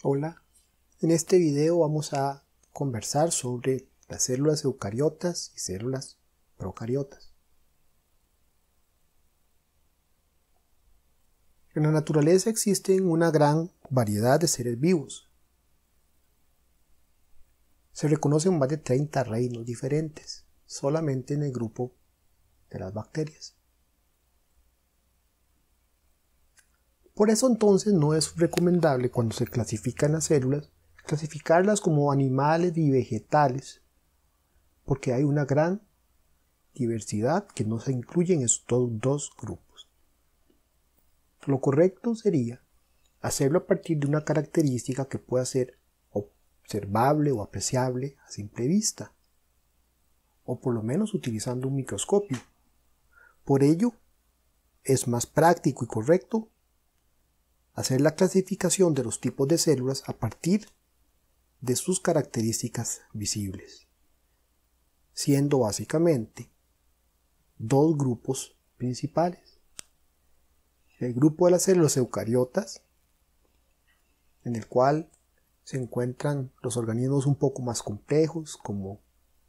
Hola, en este video vamos a conversar sobre las células eucariotas y células procariotas. En la naturaleza existen una gran variedad de seres vivos. Se reconocen más de 30 reinos diferentes, solamente en el grupo de las bacterias. Por eso entonces no es recomendable cuando se clasifican las células, clasificarlas como animales y vegetales, porque hay una gran diversidad que no se incluye en estos dos grupos. Lo correcto sería hacerlo a partir de una característica que pueda ser observable o apreciable a simple vista, o por lo menos utilizando un microscopio. Por ello, es más práctico y correcto hacer la clasificación de los tipos de células a partir de sus características visibles, siendo básicamente dos grupos principales. El grupo de las células eucariotas, en el cual se encuentran los organismos un poco más complejos, como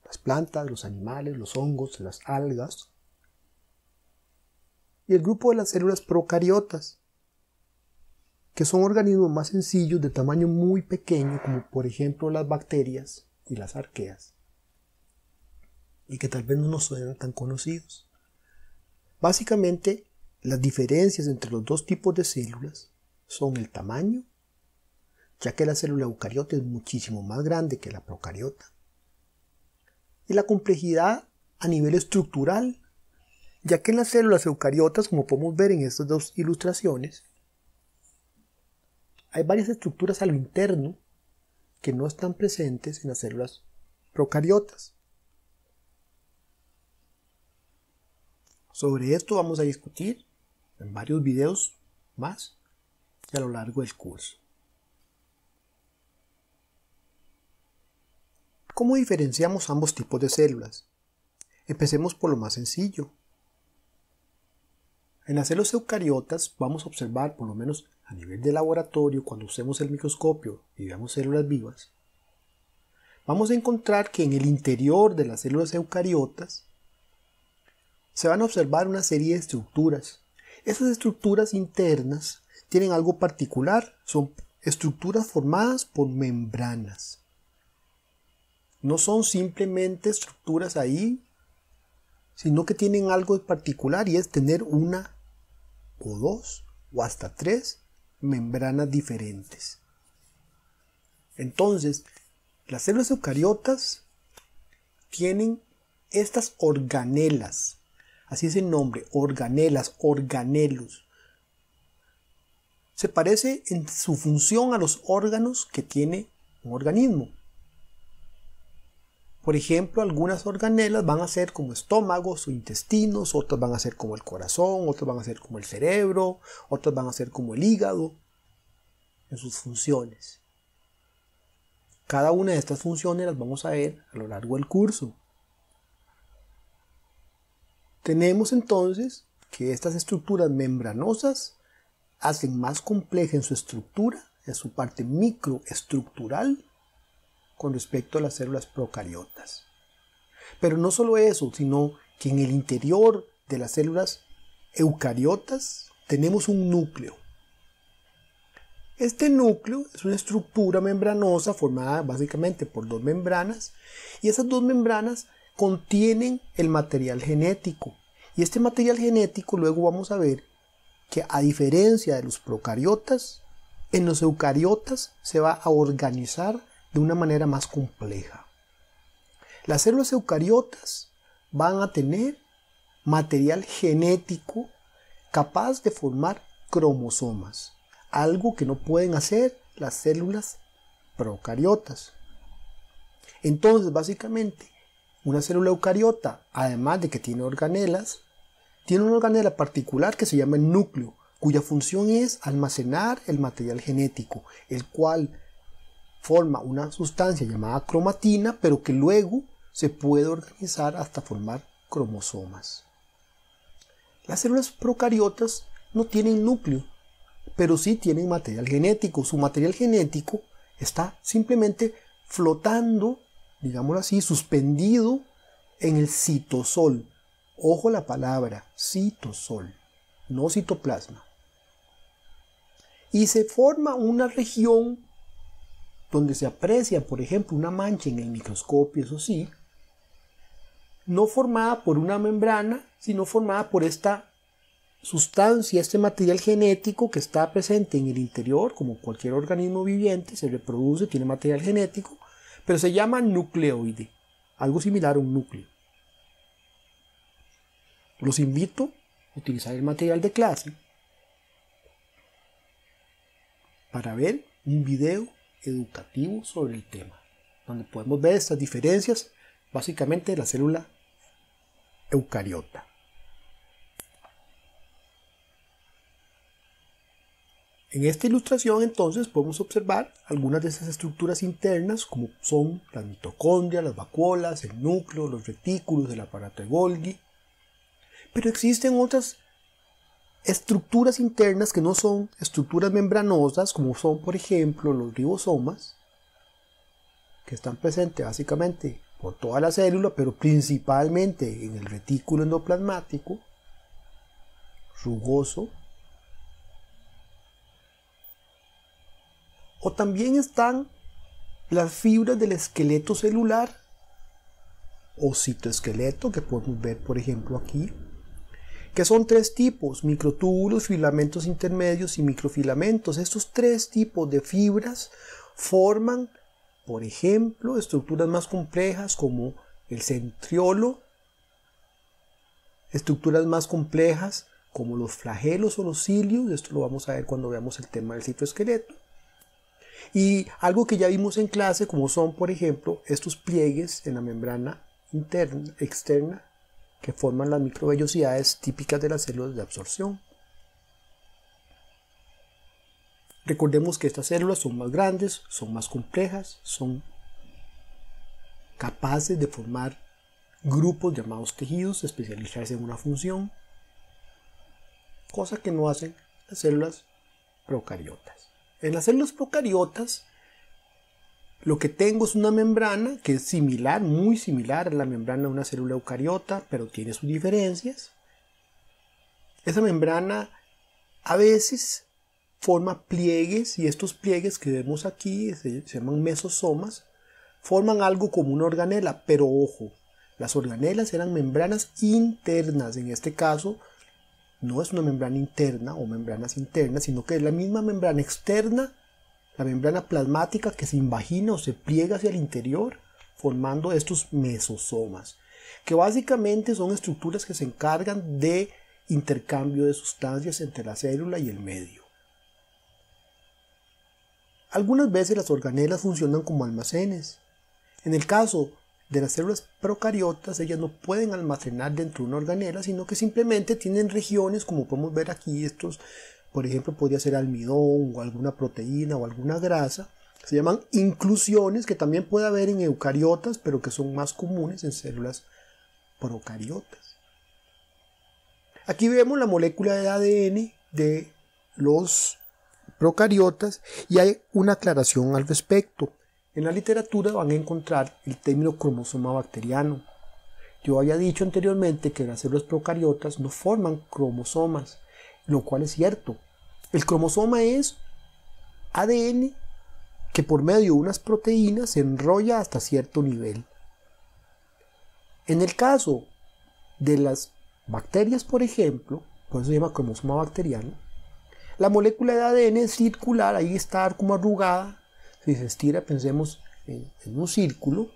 las plantas, los animales, los hongos, las algas. Y el grupo de las células procariotas, que son organismos más sencillos de tamaño muy pequeño, como por ejemplo las bacterias y las arqueas, y que tal vez no nos suenan tan conocidos. Básicamente, las diferencias entre los dos tipos de células son el tamaño, ya que la célula eucariota es muchísimo más grande que la procariota, y la complejidad a nivel estructural, ya que en las células eucariotas, como podemos ver en estas dos ilustraciones, hay varias estructuras a lo interno que no están presentes en las células procariotas. Sobre esto vamos a discutir en varios videos más y a lo largo del curso. ¿Cómo diferenciamos ambos tipos de células? Empecemos por lo más sencillo. En las células eucariotas vamos a observar, por lo menos a nivel de laboratorio, cuando usemos el microscopio y veamos células vivas, vamos a encontrar que en el interior de las células eucariotas se van a observar una serie de estructuras. Esas estructuras internas tienen algo particular, son estructuras formadas por membranas. No son simplemente estructuras ahí, sino que tienen algo de particular y es tener una o dos o hasta tres membranas diferentes. Entonces, las células eucariotas tienen estas organelas, así es el nombre, organelas, organelos. Se parece en su función a los órganos que tiene un organismo. Por ejemplo, algunas organelas van a ser como estómagos o intestinos, otras van a ser como el corazón, otras van a ser como el cerebro, otras van a ser como el hígado, en sus funciones. Cada una de estas funciones las vamos a ver a lo largo del curso. Tenemos entonces que estas estructuras membranosas hacen más compleja en su estructura, en su parte microestructural, con respecto a las células procariotas. Pero no solo eso, sino que en el interior de las células eucariotas tenemos un núcleo. Este núcleo es una estructura membranosa formada básicamente por dos membranas, y esas dos membranas contienen el material genético. Y este material genético luego vamos a ver que, a diferencia de los procariotas, en los eucariotas se va a organizar de una manera más compleja. Las células eucariotas van a tener material genético capaz de formar cromosomas, algo que no pueden hacer las células procariotas. Entonces, básicamente, una célula eucariota, además de que tiene organelas, tiene una organela particular que se llama el núcleo, cuya función es almacenar el material genético, el cual forma una sustancia llamada cromatina, pero que luego se puede organizar hasta formar cromosomas. Las células procariotas no tienen núcleo, pero sí tienen material genético. Su material genético está simplemente flotando, digámoslo así, suspendido en el citosol. Ojo la palabra, citosol, no citoplasma. Y se forma una región donde se aprecia, por ejemplo, una mancha en el microscopio, eso sí, no formada por una membrana, sino formada por esta sustancia, este material genético que está presente en el interior, como cualquier organismo viviente, se reproduce, tiene material genético, pero se llama nucleoide, algo similar a un núcleo. Los invito a utilizar el material de clase para ver un video educativo sobre el tema, donde podemos ver estas diferencias básicamente de la célula eucariota. En esta ilustración entonces podemos observar algunas de esas estructuras internas como son las mitocondrias, las vacuolas, el núcleo, los retículos, el aparato de Golgi. Pero existen otras estructuras internas que no son estructuras membranosas, como son por ejemplo los ribosomas, que están presentes básicamente por toda la célula, pero principalmente en el retículo endoplasmático, rugoso. O también están las fibras del esqueleto celular o citoesqueleto, que podemos ver por ejemplo aquí, que son tres tipos: microtúbulos, filamentos intermedios y microfilamentos. Estos tres tipos de fibras forman, por ejemplo, estructuras más complejas como el centriolo, estructuras más complejas como los flagelos o los cilios. Esto lo vamos a ver cuando veamos el tema del citoesqueleto. Y algo que ya vimos en clase, como son, por ejemplo, estos pliegues en la membrana interna, externa, que forman las microvellosidades típicas de las células de absorción. Recordemos que estas células son más grandes, son más complejas, son capaces de formar grupos llamados tejidos, especializarse en una función, cosa que no hacen las células procariotas. En las células procariotas lo que tengo es una membrana que es similar, muy similar a la membrana de una célula eucariota, pero tiene sus diferencias. Esa membrana a veces forma pliegues, y estos pliegues que vemos aquí se llaman mesosomas, forman algo como una organela, pero ojo, las organelas eran membranas internas. En este caso no es una membrana interna o membranas internas, sino que es la misma membrana externa, la membrana plasmática, que se invagina o se pliega hacia el interior, formando estos mesosomas, que básicamente son estructuras que se encargan de intercambio de sustancias entre la célula y el medio. Algunas veces las organelas funcionan como almacenes. En el caso de las células procariotas, ellas no pueden almacenar dentro de una organela, sino que simplemente tienen regiones, como podemos ver aquí. Estos, por ejemplo, podría ser almidón o alguna proteína o alguna grasa. Se llaman inclusiones, que también puede haber en eucariotas, pero que son más comunes en células procariotas. Aquí vemos la molécula de ADN de los procariotas y hay una aclaración al respecto. En la literatura van a encontrar el término cromosoma bacteriano. Yo había dicho anteriormente que las células procariotas no forman cromosomas, lo cual es cierto. El cromosoma es ADN que por medio de unas proteínas se enrolla hasta cierto nivel. En el caso de las bacterias, por ejemplo, por eso se llama cromosoma bacteriano, la molécula de ADN es circular, ahí está como arrugada. Si se estira, pensemos en un círculo,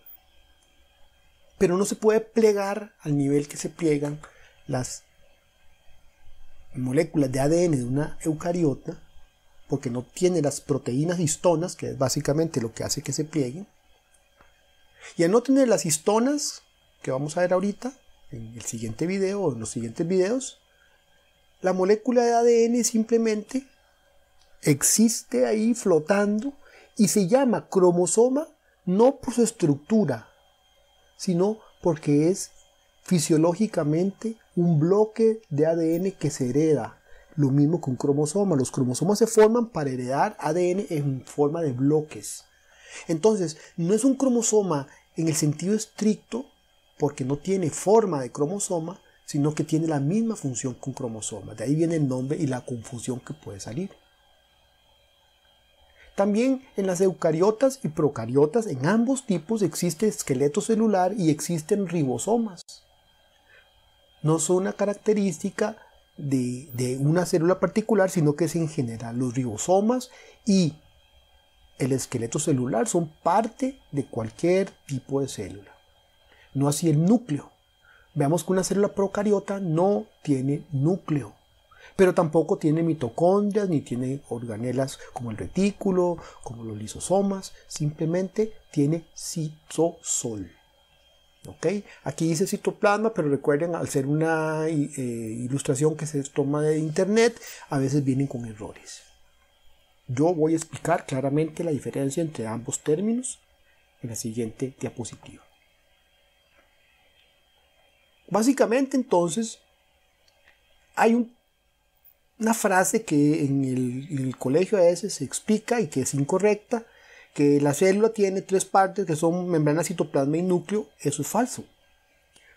pero no se puede plegar al nivel que se pliegan las moléculas de ADN de una eucariota, porque no tiene las proteínas histonas, que es básicamente lo que hace que se plieguen. Y al no tener las histonas, que vamos a ver ahorita en el siguiente video o en los siguientes videos, la molécula de ADN simplemente existe ahí flotando y se llama cromosoma no por su estructura, sino porque es fisiológicamente un bloque de ADN que se hereda. Lo mismo que un cromosoma. Los cromosomas se forman para heredar ADN en forma de bloques. Entonces, no es un cromosoma en el sentido estricto porque no tiene forma de cromosoma, sino que tiene la misma función que un cromosoma. De ahí viene el nombre y la confusión que puede salir. También en las eucariotas y procariotas, en ambos tipos existe esqueleto celular y existen ribosomas. No son una característica de una célula particular, sino que es en general. Los ribosomas y el esqueleto celular son parte de cualquier tipo de célula. No así el núcleo. Veamos que una célula procariota no tiene núcleo, pero tampoco tiene mitocondrias ni tiene organelas como el retículo, como los lisosomas. Simplemente tiene citosol. ¿Okay? Aquí dice citoplasma, pero recuerden, al ser una ilustración que se toma de internet, a veces vienen con errores. Yo voy a explicar claramente la diferencia entre ambos términos en la siguiente diapositiva. Básicamente, entonces, hay una frase que en el colegio a veces se explica y que es incorrecta, que la célula tiene 3 partes que son membrana, citoplasma y núcleo. Eso es falso,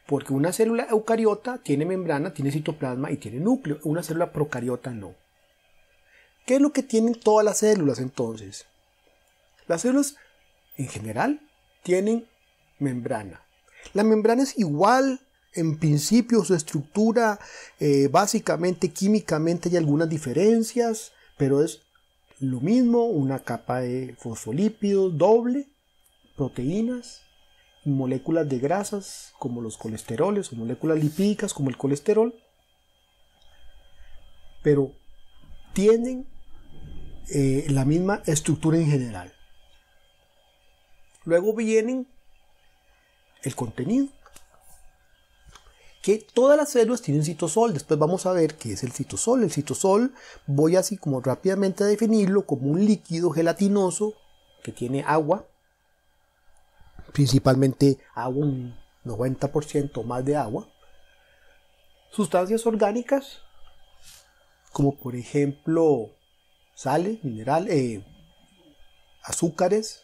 porque una célula eucariota tiene membrana, tiene citoplasma y tiene núcleo. Una célula procariota no. ¿Qué es lo que tienen todas las células entonces? Las células en general tienen membrana. La membrana es igual en principio, su estructura, básicamente químicamente hay algunas diferencias, pero es lo mismo, una capa de fosfolípidos doble, proteínas, moléculas de grasas como los colesteroles o moléculas lipídicas como el colesterol, pero tienen la misma estructura en general. Luego vienen el contenido, que todas las células tienen citosol. Después vamos a ver qué es el citosol. El citosol, voy así como rápidamente a definirlo como un líquido gelatinoso que tiene agua, principalmente agua, un 90% más de agua, sustancias orgánicas, como por ejemplo sales, minerales, azúcares,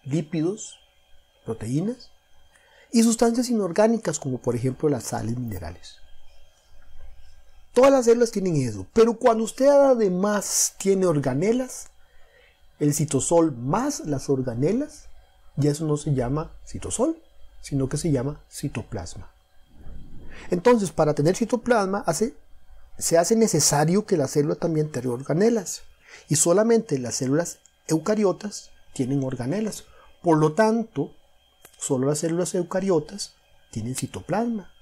lípidos, proteínas, y sustancias inorgánicas como por ejemplo las sales minerales. Todas las células tienen eso, pero cuando usted además tiene organelas, el citosol más las organelas, ya eso no se llama citosol, sino que se llama citoplasma. Entonces, para tener citoplasma se hace necesario que la célula también tenga organelas, y solamente las células eucariotas tienen organelas. Por lo tanto, solo las células eucariotas tienen citoplasma.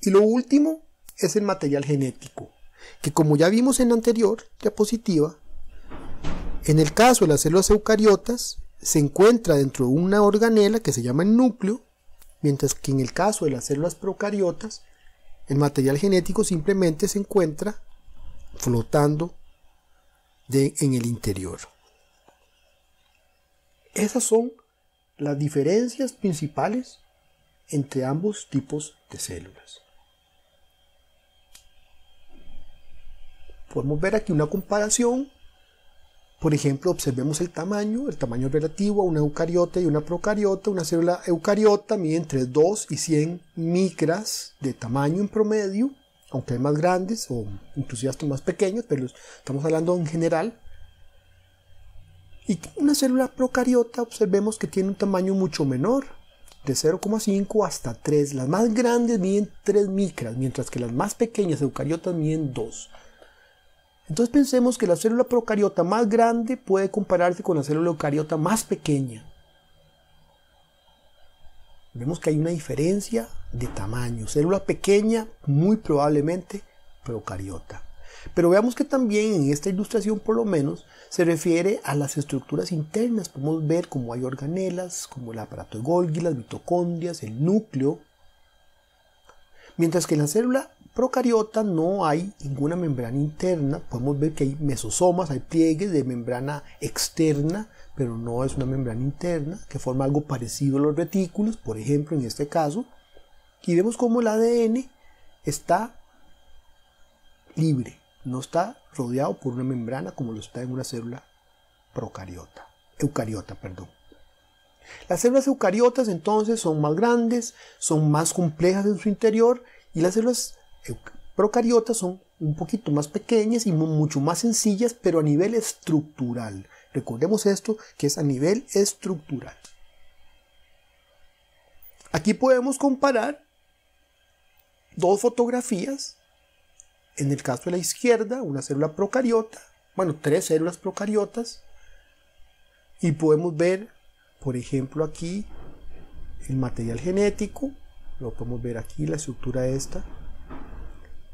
Y lo último es el material genético, que como ya vimos en la anterior diapositiva, en el caso de las células eucariotas se encuentra dentro de una organela que se llama el núcleo, mientras que en el caso de las células procariotas el material genético simplemente se encuentra flotando en el interior. Esas son las diferencias principales entre ambos tipos de células. Podemos ver aquí una comparación. Por ejemplo, observemos el tamaño relativo a una eucariota y una procariota. Una célula eucariota mide entre 2 y 100 micras de tamaño en promedio, aunque hay más grandes o inclusive hasta más pequeños, pero estamos hablando en general. Y una célula procariota observemos que tiene un tamaño mucho menor, de 0,5 hasta 3. Las más grandes miden 3 micras, mientras que las más pequeñas eucariotas miden 2. Entonces pensemos que la célula procariota más grande puede compararse con la célula eucariota más pequeña. Vemos que hay una diferencia de tamaño. Célula pequeña, muy probablemente procariota. Pero veamos que también en esta ilustración por lo menos se refiere a las estructuras internas. Podemos ver cómo hay organelas, como el aparato de Golgi, las mitocondrias, el núcleo. Mientras que en la célula procariota no hay ninguna membrana interna. Podemos ver que hay mesosomas, hay pliegues de membrana externa, pero no es una membrana interna, que forma algo parecido a los retículos, por ejemplo en este caso. Y vemos cómo el ADN está libre, no está rodeado por una membrana como lo está en una célula eucariota. Las células eucariotas entonces son más grandes, son más complejas en su interior, y las células procariotas son un poquito más pequeñas y mucho más sencillas, pero a nivel estructural. Recordemos esto, que es a nivel estructural. Aquí podemos comparar dos fotografías. En el caso de la izquierda, una célula procariota, bueno, 3 células procariotas, y podemos ver, por ejemplo, aquí el material genético, lo podemos ver aquí, la estructura esta,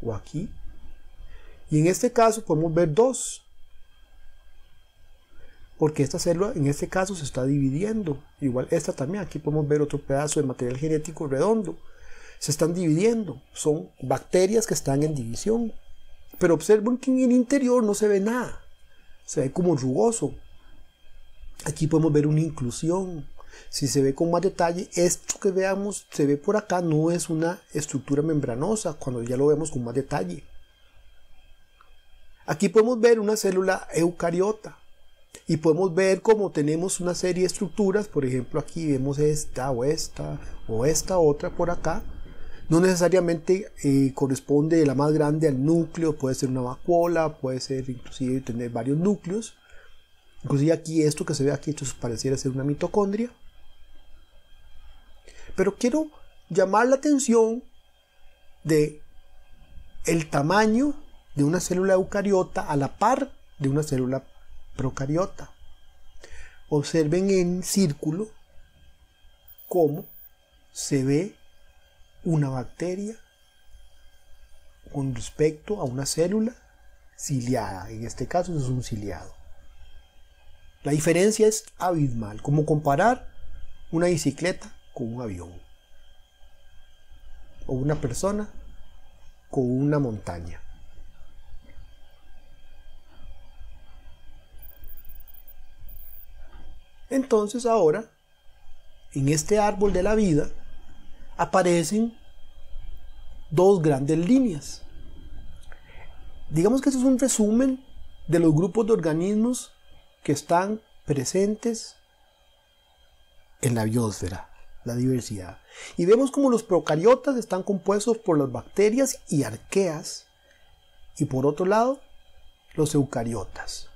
o aquí, y en este caso podemos ver 2, porque esta célula en este caso se está dividiendo, igual esta también, aquí podemos ver otro pedazo de material genético redondo, se están dividiendo, son bacterias que están en división, pero observen que en el interior no se ve nada, se ve como rugoso. Aquí podemos ver una inclusión. Si se ve con más detalle, esto que veamos, se ve por acá, no es una estructura membranosa, cuando ya lo vemos con más detalle. Aquí podemos ver una célula eucariota, y podemos ver cómo tenemos una serie de estructuras. Por ejemplo, aquí vemos esta o esta otra por acá. No necesariamente corresponde la más grande al núcleo, puede ser una vacuola, puede ser inclusive tener varios núcleos. Inclusive aquí esto que se ve aquí, esto pareciera ser una mitocondria. Pero quiero llamar la atención de el tamaño de una célula eucariota a la par de una célula procariota. Observen en círculo cómo se ve una bacteria con respecto a una célula ciliada. En este caso es un ciliado. La diferencia es abismal, como comparar una bicicleta con un avión, o una persona con una montaña. Entonces ahora, en este árbol de la vida, aparecen dos grandes líneas. Digamos que esto es un resumen de los grupos de organismos que están presentes en la biosfera, la diversidad. Y vemos como los procariotas están compuestos por las bacterias y arqueas, y por otro lado, los eucariotas.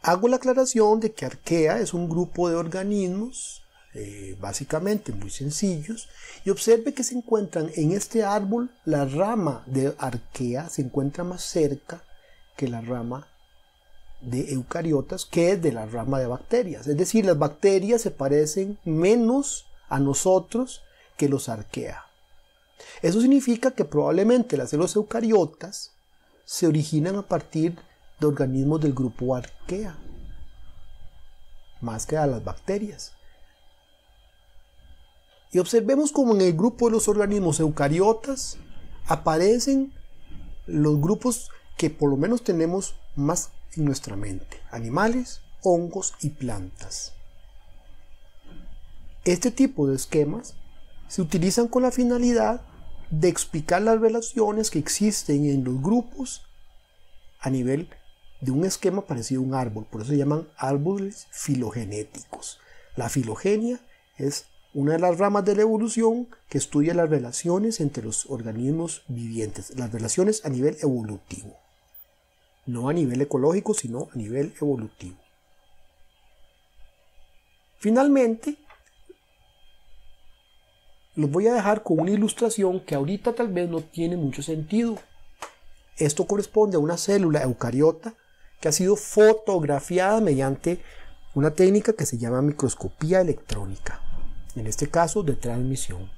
Hago la aclaración de que arquea es un grupo de organismos básicamente muy sencillos, y observe que se encuentran en este árbol, la rama de arquea se encuentra más cerca que la rama de eucariotas, que es de la rama de bacterias. Es decir, las bacterias se parecen menos a nosotros que los arquea. Eso significa que probablemente las células eucariotas se originan a partir de organismos del grupo arquea, más que a las bacterias. Y observemos cómo en el grupo de los organismos eucariotas aparecen los grupos que por lo menos tenemos más en nuestra mente: animales, hongos y plantas. Este tipo de esquemas se utilizan con la finalidad de explicar las relaciones que existen en los grupos a nivel de un esquema parecido a un árbol. Por eso se llaman árboles filogenéticos. La filogenia es una de las ramas de la evolución que estudia las relaciones entre los organismos vivientes, las relaciones a nivel evolutivo. No a nivel ecológico, sino a nivel evolutivo. Finalmente, los voy a dejar con una ilustración que ahorita tal vez no tiene mucho sentido. Esto corresponde a una célula eucariota que ha sido fotografiada mediante una técnica que se llama microscopía electrónica, en este caso de transmisión.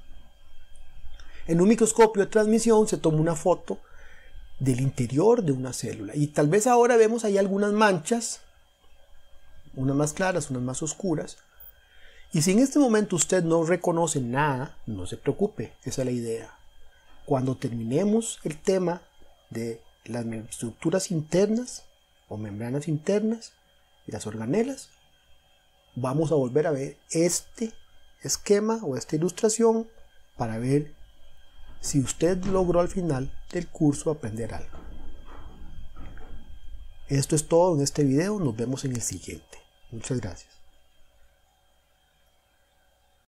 En un microscopio de transmisión se toma una foto del interior de una célula, y tal vez ahora vemos ahí algunas manchas, unas más claras, unas más oscuras, y si en este momento usted no reconoce nada, no se preocupe, esa es la idea. Cuando terminemos el tema de las estructuras internas o membranas internas y las organelas, vamos a volver a ver este esquema o esta ilustración para ver si usted logró al final del curso aprender algo. Esto es todo en este video, nos vemos en el siguiente. Muchas gracias.